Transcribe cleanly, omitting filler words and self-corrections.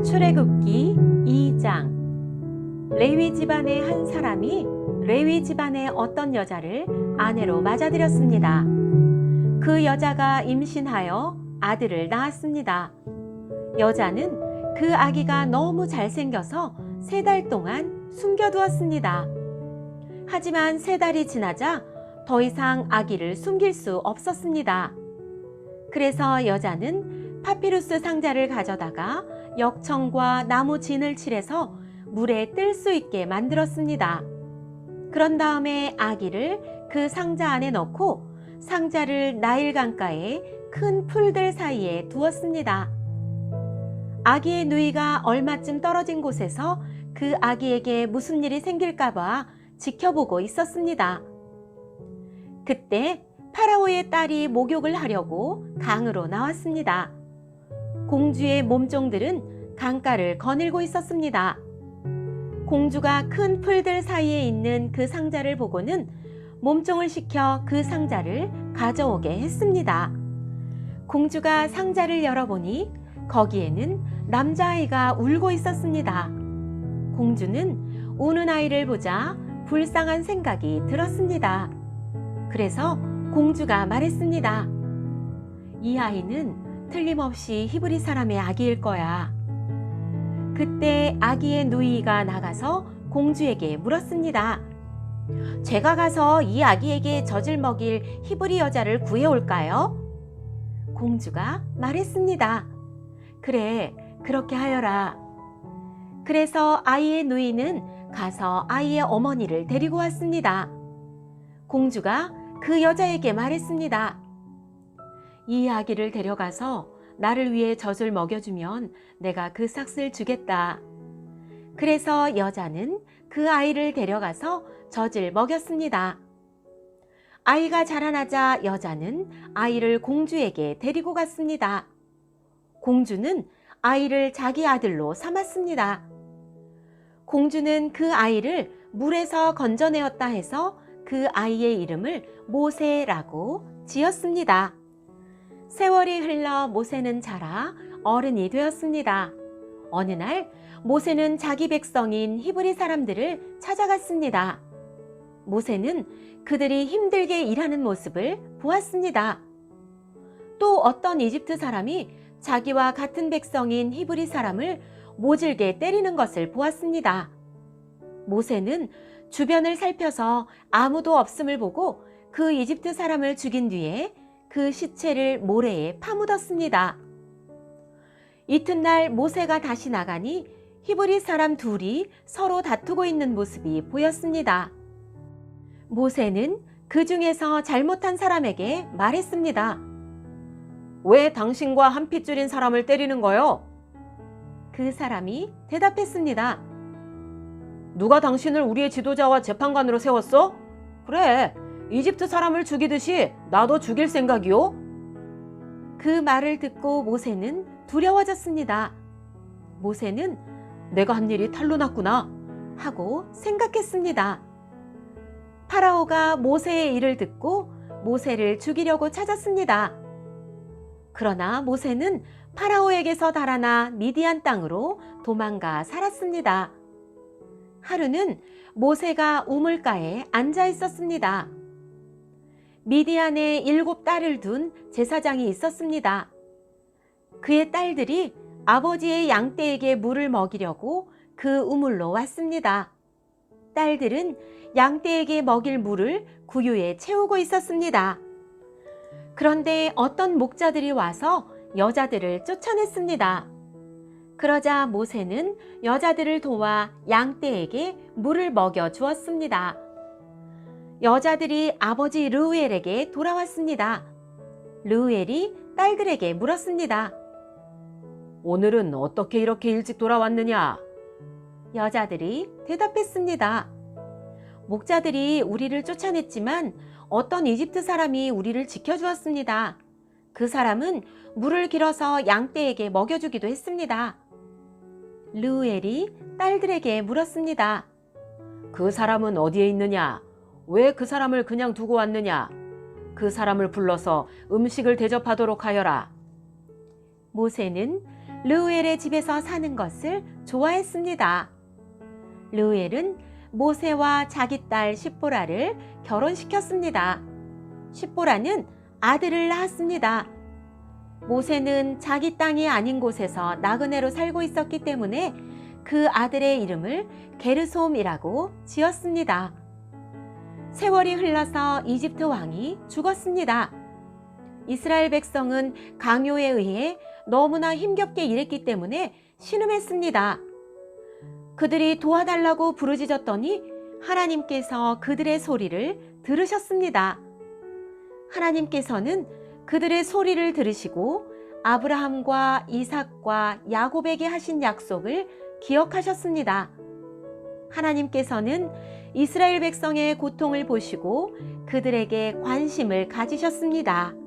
출애굽기 2장. 레위 집안의 한 사람이 레위 집안의 어떤 여자를 아내로 맞아들였습니다. 그 여자가 임신하여 아들을 낳았습니다. 여자는 그 아기가 너무 잘생겨서 3달 동안 숨겨두었습니다. 하지만 3달이 지나자 더 이상 아기를 숨길 수 없었습니다. 그래서 여자는 파피루스 상자를 가져다가 역청과 나무 진을 칠해서 물에 뜰 수 있게 만들었습니다. 그런 다음에 아기를 그 상자 안에 넣고 상자를 나일 강가의 큰 풀들 사이에 두었습니다. 아기의 누이가 얼마쯤 떨어진 곳에서 그 아기에게 무슨 일이 생길까봐 지켜보고 있었습니다. 그때 파라오의 딸이 목욕을 하려고 강으로 나왔습니다. 공주의 몸종들은 강가를 거닐고 있었습니다. 공주가 큰 풀들 사이에 있는 그 상자를 보고는 몸종을 시켜 그 상자를 가져오게 했습니다. 공주가 상자를 열어보니 거기에는 남자아이가 울고 있었습니다. 공주는 우는 아이를 보자 불쌍한 생각이 들었습니다. 그래서 공주가 말했습니다. 이 아이는 틀림없이 히브리 사람의 아기일 거야. 그때 아기의 누이가 나가서 공주에게 물었습니다. 제가 가서 이 아기에게 젖을 먹일 히브리 여자를 구해올까요? 공주가 말했습니다. 그래, 그렇게 하여라. 그래서 아이의 누이는 가서 아이의 어머니를 데리고 왔습니다. 공주가 그 여자에게 말했습니다. 이 아기를 데려가서 나를 위해 젖을 먹여주면 내가 그 싹을 주겠다. 그래서 여자는 그 아이를 데려가서 젖을 먹였습니다. 아이가 자라나자 여자는 아이를 공주에게 데리고 갔습니다. 공주는 아이를 자기 아들로 삼았습니다. 공주는 그 아이를 물에서 건져내었다 해서 그 아이의 이름을 모세라고 지었습니다. 세월이 흘러 모세는 자라 어른이 되었습니다. 어느 날 모세는 자기 백성인 히브리 사람들을 찾아갔습니다. 모세는 그들이 힘들게 일하는 모습을 보았습니다. 또 어떤 이집트 사람이 자기와 같은 백성인 히브리 사람을 모질게 때리는 것을 보았습니다. 모세는 주변을 살펴서 아무도 없음을 보고 그 이집트 사람을 죽인 뒤에 그 시체를 모래에 파묻었습니다. 이튿날 모세가 다시 나가니 히브리 사람 둘이 서로 다투고 있는 모습이 보였습니다. 모세는 그 중에서 잘못한 사람에게 말했습니다. 왜 당신과 한 핏줄인 사람을 때리는 거요? 그 사람이 대답했습니다. 누가 당신을 우리의 지도자와 재판관으로 세웠어? 그래, 이집트 사람을 죽이듯이 나도 죽일 생각이요? 그 말을 듣고 모세는 두려워졌습니다. 모세는 내가 한 일이 탈로 났구나 하고 생각했습니다. 파라오가 모세의 일을 듣고 모세를 죽이려고 찾았습니다. 그러나 모세는 파라오에게서 달아나 미디안 땅으로 도망가 살았습니다. 하루는 모세가 우물가에 앉아 있었습니다. 미디안에 7딸을 둔 제사장이 있었습니다. 그의 딸들이 아버지의 양떼에게 물을 먹이려고 그 우물로 왔습니다. 딸들은 양떼에게 먹일 물을 구유에 채우고 있었습니다. 그런데 어떤 목자들이 와서 여자들을 쫓아냈습니다. 그러자 모세는 여자들을 도와 양떼에게 물을 먹여 주었습니다. 여자들이 아버지 르우엘에게 돌아왔습니다. 르우엘이 딸들에게 물었습니다. 오늘은 어떻게 이렇게 일찍 돌아왔느냐? 여자들이 대답했습니다. 목자들이 우리를 쫓아냈지만 어떤 이집트 사람이 우리를 지켜주었습니다. 그 사람은 물을 길어서 양떼에게 먹여주기도 했습니다. 르우엘이 딸들에게 물었습니다. 그 사람은 어디에 있느냐? 왜 그 사람을 그냥 두고 왔느냐? 그 사람을 불러서 음식을 대접하도록 하여라. 모세는 르우엘의 집에서 사는 것을 좋아했습니다. 르우엘은 모세와 자기 딸 십보라를 결혼시켰습니다. 십보라는 아들을 낳았습니다. 모세는 자기 땅이 아닌 곳에서 나그네로 살고 있었기 때문에 그 아들의 이름을 게르솜이라고 지었습니다. 세월이 흘러서 이집트 왕이 죽었습니다. 이스라엘 백성은 강요에 의해 너무나 힘겹게 일했기 때문에 신음했습니다. 그들이 도와달라고 부르짖었더니 하나님께서 그들의 소리를 들으셨습니다. 하나님께서는 그들의 소리를 들으시고 아브라함과 이삭과 야곱에게 하신 약속을 기억하셨습니다. 하나님께서는 이스라엘 백성의 고통을 보시고 그들에게 관심을 가지셨습니다.